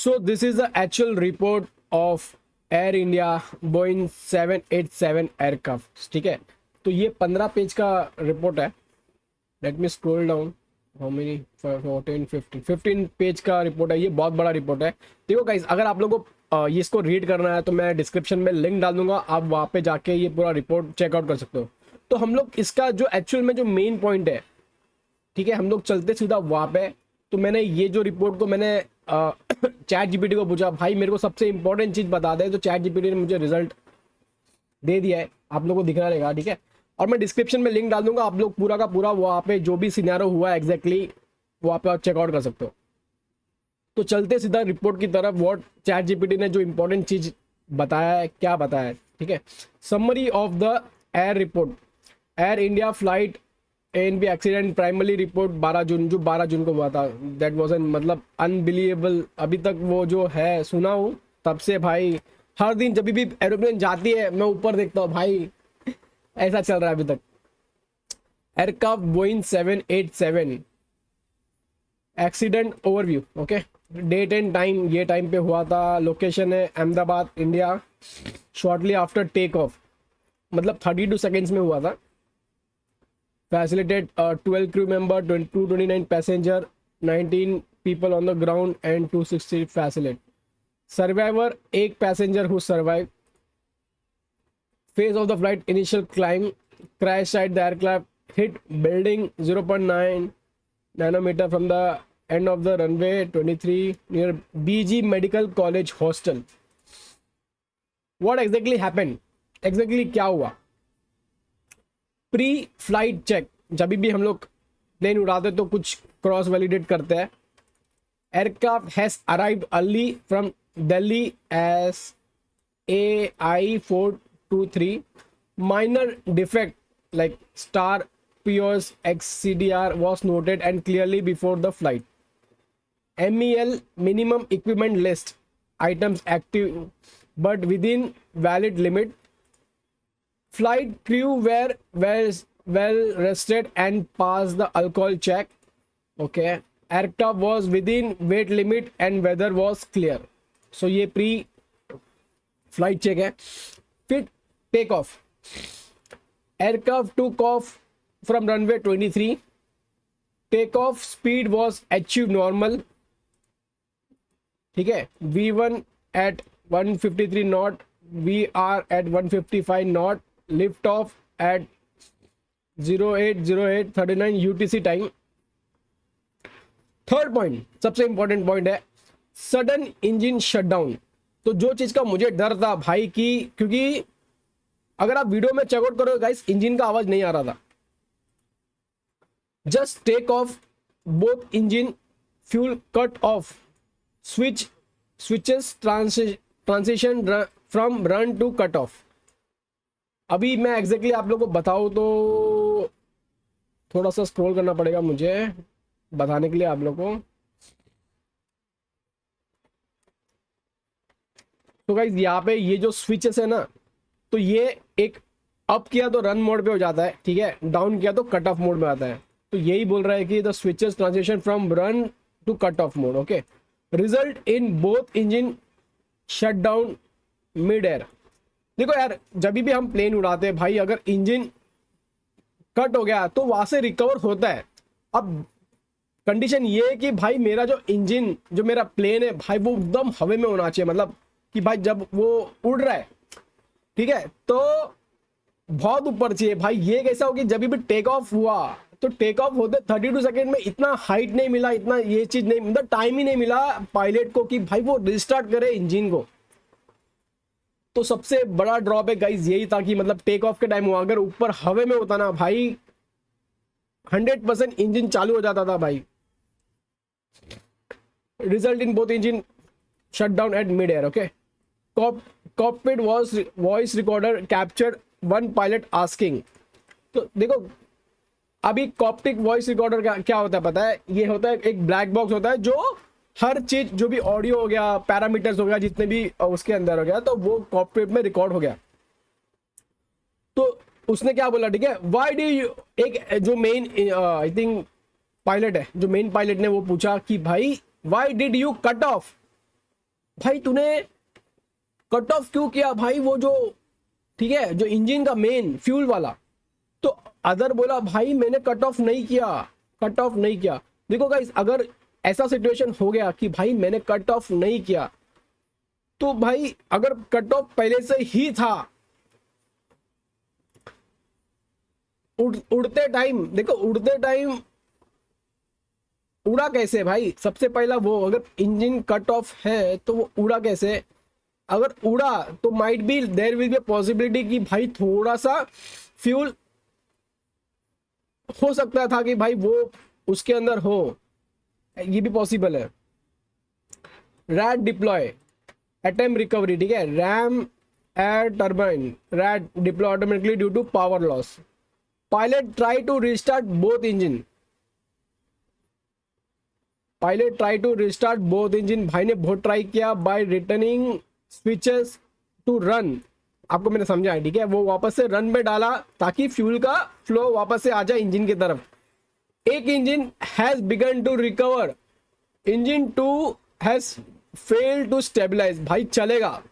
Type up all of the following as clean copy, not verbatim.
So this is the actual report of air India Boeing 787 aircraft, ठीक है। तो ये 15 पेज का रिपोर्ट है। Let me scroll down, how many 14 15 page का रिपोर्ट है। ये बहुत बड़ा रिपोर्ट है। देखो गाइस, अगर आप लोगों को ये इसको रीड करना है तो मैं डिस्क्रिप्शन में लिंक डाल दूंगा, आप वहाँ पे जाके ये पूरा रिपोर्ट चेकआउट कर सकते हो। तो हम लोग इसका जो एक्चुअल में जो मेन पॉइंट है, ठीक है, हम लोग चलते सीधा वहाँ पे। तो मैंने ये जो रिपोर्ट को मैंने चैट जीपीटी को पूछा, भाई मेरे को सबसे इंपॉर्टेंट चीज़ बता दे। तो चैट जीपीटी ने मुझे रिजल्ट दे दिया है, आप लोगों को दिखना रहेगा, ठीक है। और मैं डिस्क्रिप्शन में लिंक डाल दूंगा, आप लोग पूरा का पूरा वहाँ पे जो भी सिनेरियो हुआ है एग्जैक्टली वहाँ पे आप चेकआउट कर सकते हो। तो चलते सीधा रिपोर्ट की तरफ। व्हाट चैट जीपीटी ने जो इंपॉर्टेंट चीज बताया है, क्या बताया है, ठीक है। Summary of the air report, air India flight ANB accident primary report 12 जून, जो 12 जून को हुआ था। दैट वाज एन मतलब अनबिलीवेबल। अभी तक वो जो है सुना हूँ तब से भाई, हर दिन जब भी एरोप्लेन जाती है मैं ऊपर देखता हूँ भाई, ऐसा चल रहा है अभी तक। Aircraft Boeing 787 accident overview, okay. Date and time, ये टाइम पे हुआ था। लोकेशन है Ahmedabad, India. Shortly after take off, मतलब 32 सेकेंड्स में हुआ था। Facilitated 12 crew member, 229 passenger, 19 people on the ground and 260 facility. Survivor, एक passenger who survive. Phase of the flight, initial climb, crash site the aircraft hit building 0.9 nanometer from the end of the runway 23 near BG Medical College Hostel. What exactly happened? Exactly क्या हुआ? Pre flight check, जब भी हम लोग plane उड़ाते तो कुछ cross validate करते हैं। Aircraft has arrived early from Delhi S AI423, minor defect like star POS XCDR was noted and clearly before the flight. MEL, minimum equipment list, items active but within valid limit. Flight crew were well rested and passed the alcohol check. Okay. Aircraft was within weight limit and weather was clear. So ये pre flight check है। फिर take off. Aircraft took off from runway 23. Takeoff speed was achieved normal, ठीक है। V1 at 153 knot, VR at 155 knot, lift off at 08:08:39 UTC time. Third point, सबसे important point है sudden engine shutdown. तो जो चीज का मुझे डर था भाई की, क्योंकि अगर आप वीडियो में चेकआउट करोगे गाइस, इंजन का आवाज नहीं आ रहा था। Just take off, both engine fuel cut off, switches transition from run to cut off. अभी मैं एग्जैक्टली आप लोगों को बताऊं तो थोड़ा सा स्क्रॉल करना पड़ेगा मुझे बताने के लिए आप लोगों को। तो गाइस यहाँ पे ये जो स्विचेस है ना, तो ये एक अप किया तो रन मोड पे हो जाता है, ठीक है, डाउन किया तो कट ऑफ मोड में आता है। तो यही बोल रहा है कि the switches transition from run to cut off mode, okay. Result in both engine shut down mid air. देखो यार, जब भी हम प्लेन उड़ाते हैं भाई, अगर इंजन कट हो गया तो वहां से रिकवर होता है। अब कंडीशन ये है कि भाई मेरा जो इंजन, जो मेरा प्लेन है भाई, वो एकदम हवा में होना चाहिए, मतलब कि भाई जब वो उड़ रहा है, ठीक है, तो बहुत ऊपर चाहिए भाई। ये कैसा हो कि जब भी टेक ऑफ हुआ तो टेक ऑफ होते 32 सेकेंड में इतना हाइट नहीं मिला, इतना ये चीज नहीं, मतलब टाइम ही नहीं मिला पायलट को कि भाई वो रिस्टार्ट करे इंजन को। तो सबसे बड़ा ड्रॉप है गाइस यही था कि मतलब टेक ऑफ के टाइम हुआ, अगर ऊपर हवा में होता ना भाई 100% इंजन चालू हो जाता था भाई। Result in both engine shut down at mid air, okay. Cockpit voice recorder captured one pilot asking. तो देखो अभी कॉप्टिक वॉइस रिकॉर्डर का क्या होता है पता है? ये होता है एक ब्लैक बॉक्स होता है जो हर चीज, जो भी ऑडियो हो गया, पैरामीटर्स हो गया, जितने भी उसके अंदर हो गया, तो वो कॉकपिट में रिकॉर्ड हो गया। तो उसने क्या बोला, ठीक है, व्हाई डू यू, एक जो मेन आई थिंक पायलट है, जो मेन पायलट ने वो पूछा कि भाई why did you cut off भाई तूने कट ऑफ क्यों किया भाई वो जो, ठीक है, जो इंजन का मेन फ्यूल वाला। तो अदर बोला भाई मैंने कट ऑफ नहीं किया, कट ऑफ नहीं किया। देखो गाइस, अगर ऐसा सिचुएशन हो गया कि भाई मैंने कट ऑफ नहीं किया, तो भाई अगर कट ऑफ पहले से ही था, उड़ते टाइम, देखो उड़ते टाइम उड़ा कैसे भाई, सबसे पहला वो, अगर इंजन कट ऑफ है तो वो उड़ा कैसे। अगर उड़ा तो might be there will be possibility कि भाई थोड़ा सा फ्यूल हो सकता था कि भाई वो उसके अंदर हो, ये भी पॉसिबल है। रैट डिप्लॉय एटम रिकवरी, ठीक है, ram air turbine RAT deploy automatically due to power loss. Pilot try to restart both engine, pilot try to restart both engine, भाई ने बहुत ट्राई किया by returning switches to run. आपको मैंने समझा है, ठीक है, वो वापस से रन में डाला ताकि फ्यूल का फ्लो वापस से आ जाए इंजन की तरफ। एक engine has begun to recover, engine 2 has fail to stabilise. भाई चलेगा,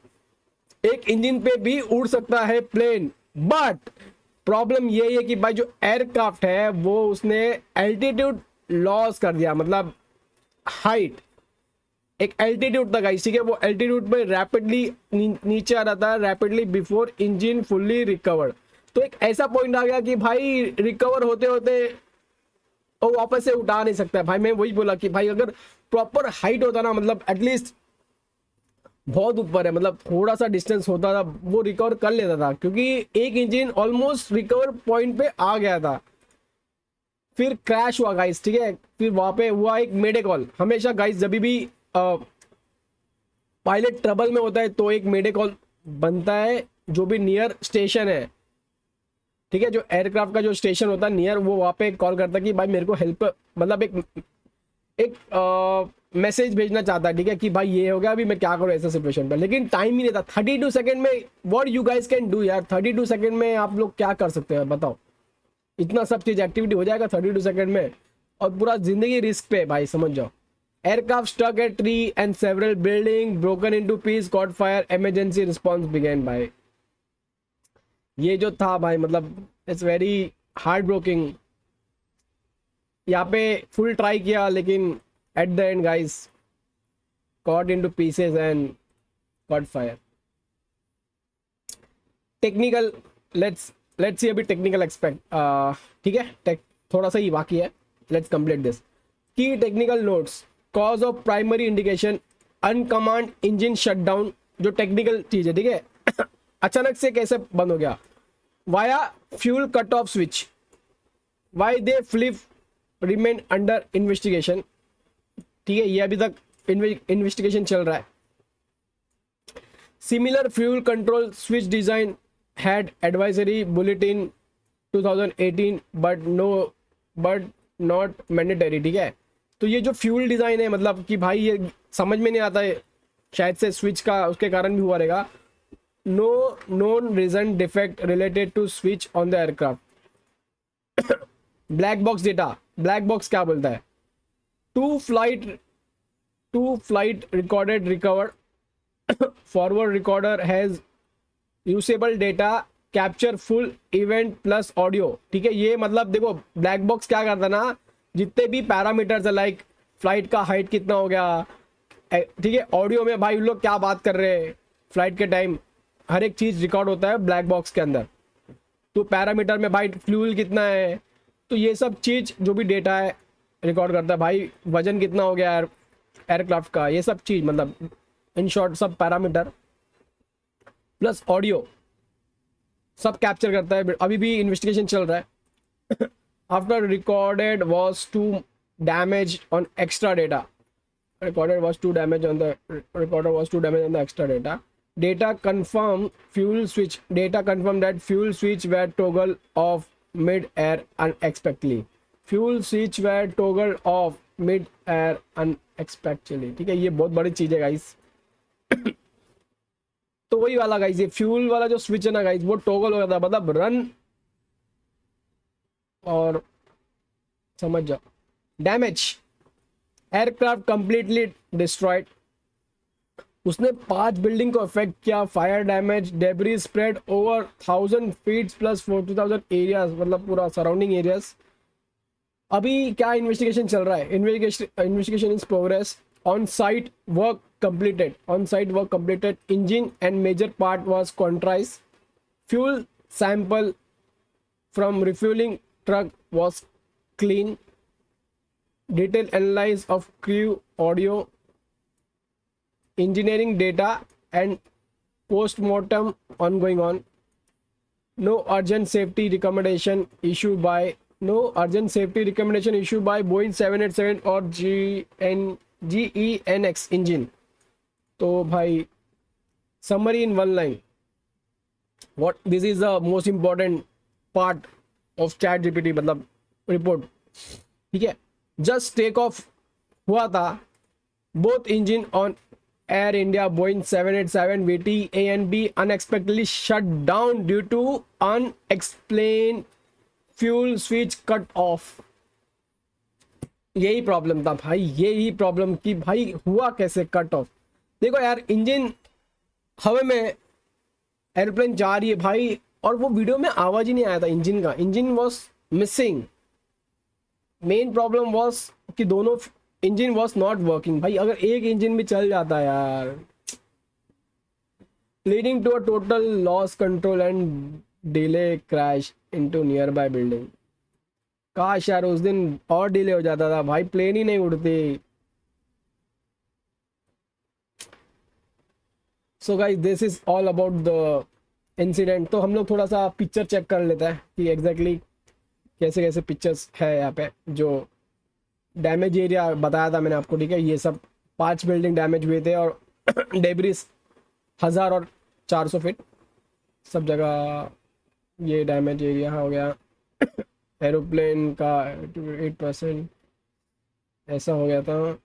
एक इंजन पे भी उड़ सकता है प्लेन, बट प्रॉब्लम ये है कि भाई जो एयरक्राफ्ट है वो उसने एल्टीट्यूड लॉस कर दिया, मतलब हाइट, एक एल्टीट्यूड तक आई, ठीक है, वो एल्टीट्यूड पे रैपिडली नीचे आ रहा था, rapidly before engine fully recovered. तो एक ऐसा पॉइंट आ गया कि भाई रिकवर होते होते वो वापस से उठा नहीं सकता है। भाई मैं वही बोला कि भाई अगर प्रॉपर हाइट होता ना, मतलब एटलीस्ट बहुत ऊपर है, मतलब थोड़ा सा डिस्टेंस होता था, वो रिकवर कर लेता था, क्योंकि एक इंजन ऑलमोस्ट रिकवर पॉइंट पे आ गया था। फिर क्रैश हुआ गाइस, ठीक है, फिर वहां पे हुआ एक मेडे कॉल। हमेशा गाइस जब भी पायलट ट्रबल में होता है तो एक मेडे कॉल बनता है, जो भी नियर स्टेशन है, ठीक है, जो एयरक्राफ्ट का जो स्टेशन होता है नियर, वो वहां पे कॉल करता है कि भाई मेरे को हेल्प, मतलब एक मैसेज भेजना चाहता है, ठीक है, कि भाई ये हो गया, अभी मैं क्या करूँ ऐसा सिचुएशन पर। लेकिन टाइम ही नहीं था, 32 सेकंड में what you guys can do यार, 32 सेकंड में आप लोग क्या कर सकते हैं बताओ। इतना सब चीज एक्टिविटी हो जाएगा 32 सेकंड में, और पूरा जिंदगी रिस्क पे भाई, समझ जाओ। Aircraft stuck at tree and several building broken into piece caught fire, emergency response began. भाई ये जो था भाई, मतलब इट्स वेरी हार्ड ब्रोकिंग। यहाँ पे फुल ट्राई किया लेकिन at the end guys caught into pieces and caught fire. Technical, let's see अभी टेक्निकल एक्सपेक्ट, ठीक है, थोड़ा सा ही बाकी है, let's complete this. Key technical notes, cause of primary indication, uncommand engine shutdown, जो टेक्निकल चीज है, ठीक है, अचानक से कैसे बंद हो गया, via fuel cut off switch, why they flip remain under investigation, ठीक है, ये अभी तक इन्वेस्टिगेशन चल रहा है। Similar fuel control switch design had advisory bulletin 2018 but not mandatory, ठीक है। तो ये जो फ्यूल डिजाइन है, मतलब कि भाई ये समझ में नहीं आता है, शायद से स्विच का उसके कारण भी हुआ रहेगा। No known reason defect related to switch on the aircraft. Black box data, black box क्या बोलता है, two flight recorded recovered, forward recorder has usable data capture full event plus audio, ठीक है। ये मतलब देखो ब्लैक बॉक्स क्या करता है ना, जितने भी पैरामीटर्स है, लाइक फ्लाइट का हाइट कितना हो गया, ठीक है, ऑडियो में भाई लोग क्या बात कर रहे हैं फ्लाइट के टाइम, हर एक चीज रिकॉर्ड होता है ब्लैक बॉक्स के अंदर। तो पैरामीटर में भाई फ्यूल कितना है, तो ये सब चीज जो भी डेटा है रिकॉर्ड करता है, भाई वजन कितना हो गया एयरक्राफ्ट का, ये सब चीज, मतलब इन शॉर्ट सब पैरामीटर प्लस ऑडियो सब कैप्चर करता है। अभी भी इन्वेस्टिगेशन चल रहा है। After recorded was too damage on extra data, recorded was too damage on the recorder was too damage on the extra data confirm fuel switch, data confirm that fuel switch were toggle off mid air unexpectedly, fuel switch were toggle off mid air unexpectedly, ठीक है, ये बहुत बड़ी चीज है guys. तो वही वाला गाइस, ये फ्यूल वाला जो स्विच है ना गाइस, वो टॉगल हो गया था, मतलब रन और समझ जाओ डैमेज, aircraft completely destroyed, उसने 5 बिल्डिंग को अफेक्ट किया, fire damage, debris spread over 1000 feet plus 40,000 areas, मतलब पूरा सराउंडिंग एरियाज। अभी क्या इन्वेस्टिगेशन चल रहा है, investigation is progress, on site work completed, engine and major part was कॉन्ट्राइज, fuel sample from refuelling truck was clean, detailed analysis of crew audio, engineering data and post-mortem ongoing on. No urgent safety recommendation issued by Boeing 787 or GEnx engine. तो भाई summary in one line, what this is the most important part of ChatGPT, मतलब report, ठीक है। Just take off हुआ था, both engine on Air India Boeing 787 VT A and B unexpectedly shut down due to unexplain fuel switch cut off. यही problem था भाई, यही problem कि भाई हुआ कैसे कट ऑफ। देखो यार, इंजन हवा में, एयरप्लेन जा रही है भाई, और वो वीडियो में आवाज ही नहीं आया था इंजन का, engine was missing. Main problem was कि दोनों इंजन वॉज नॉट वर्किंग। भाई अगर एक इंजन भी चल जाता यार, leading to a total loss control and delay crash into nearby building. काश यार उस दिन और डिले हो जाता था भाई, प्लेन ही नहीं उड़ती। So guys, this is all about the incident. तो हम लोग थोड़ा सा पिक्चर चेक कर लेते हैं कि एग्जैक्टली कैसे कैसे पिक्चर्स है यहाँ पे। जो डैमेज एरिया बताया था मैंने आपको, ठीक है, ये सब 5 बिल्डिंग डैमेज हुए थे और डेब्रिस 1000 और 400 फीट सब जगह ये डैमेज एरिया हो गया। एरोप्लेन का 8% ऐसा हो गया था।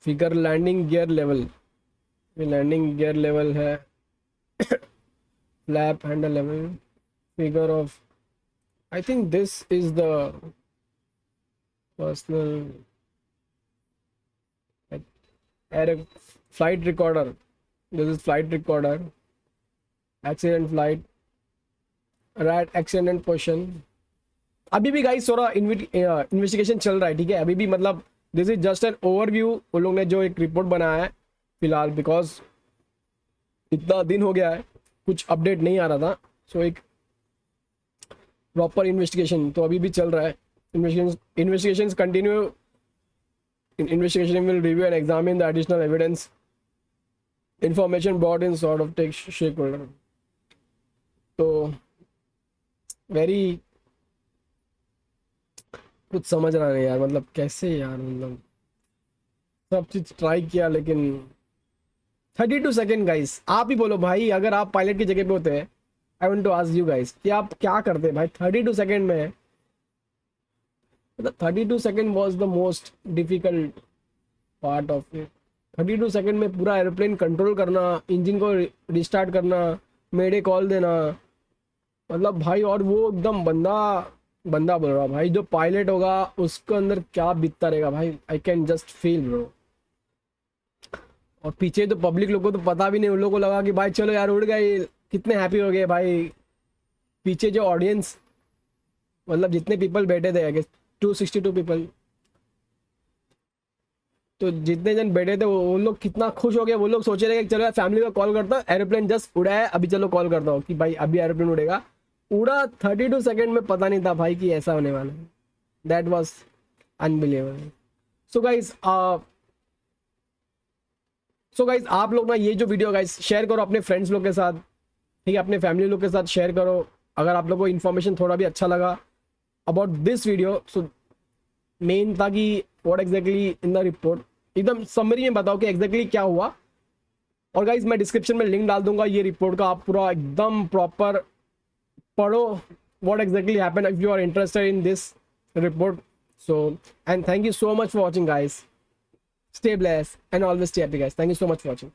Figure landing gear level, landing gear level है, flap handle level, figure off, I think this is the personal air flight recorder, this is flight recorder, accident flight, RAT accident position. अभी भी guys थोड़ा investigation चल रहा है, ठीक है, अभी भी, मतलब this is just an overview. उन लोग ने जो एक रिपोर्ट बनाया है फिलहाल, बिकॉज इतना दिन हो गया है कुछ अपडेट नहीं आ रहा था, सो एक प्रॉपर इन्वेस्टिगेशन तो अभी भी चल रहा है। Investigations continue, investigation will review and examine the additional evidence, information brought in sort of take shake holder. तो वेरी कुछ समझ रहा नहीं यार, मतलब कैसे यार, मतलब सब चीज ट्राई किया लेकिन 32 सेकेंड। गाइस आप ही बोलो भाई, अगर आप पायलट की जगह पे होते हैं, I want to ask you guys कि आप क्या करते भाई 32 सेकेंड में। मतलब 32 second was the most difficult part of it. 32 second में पूरा एरोप्लेन कंट्रोल करना, इंजन को रिस्टार्ट करना, मेडे कॉल देना, मतलब भाई, और वो एकदम बंदा बोल रहा भाई, जो पायलट होगा उसके अंदर क्या बीतता रहेगा भाई, I can just feel bro. और पीछे तो पब्लिक लोगों को तो पता भी नहीं, उन लोगों को लगा कि भाई चलो यार उड़ गए, कितने हैप्पी हो गए भाई। पीछे जो ऑडियंस, मतलब जितने पीपल बैठे थे, आई गेस 262 पीपल, तो जितने जन बैठे थे वो लोग कितना खुश हो गए। वो लोग सोच रहे कि चलो यार फैमिली को कॉल करता हूँ, एरोप्लेन जस्ट उड़ा है, अभी चलो कॉल करता हूँ कि भाई अभी एरोप्लेन उड़ेगा। उड़ा 32 सेकेंड में, पता नहीं था भाई कि ऐसा होने वाला है। That was unbelievable. So guys आप लोग ना ये जो वीडियो गाइज शेयर करो अपने फ्रेंड्स लोग के साथ, ठीक है, अपने फैमिली लोग के साथ शेयर करो। अगर आप लोग को इन्फॉर्मेशन थोड़ा भी अच्छा लगा about this video, so main था कि what exactly in the report, एकदम समरी में बताओ कि एग्जैक्टली क्या हुआ। और गाइज मैं डिस्क्रिप्शन में लिंक डाल दूंगा ये रिपोर्ट का, आप पूरा एकदम प्रॉपर पढ़ो what exactly happened if you are interested in this report. So, and thank you so much for watching guys. Stay blessed and always stay happy guys. Thank you so much for watching.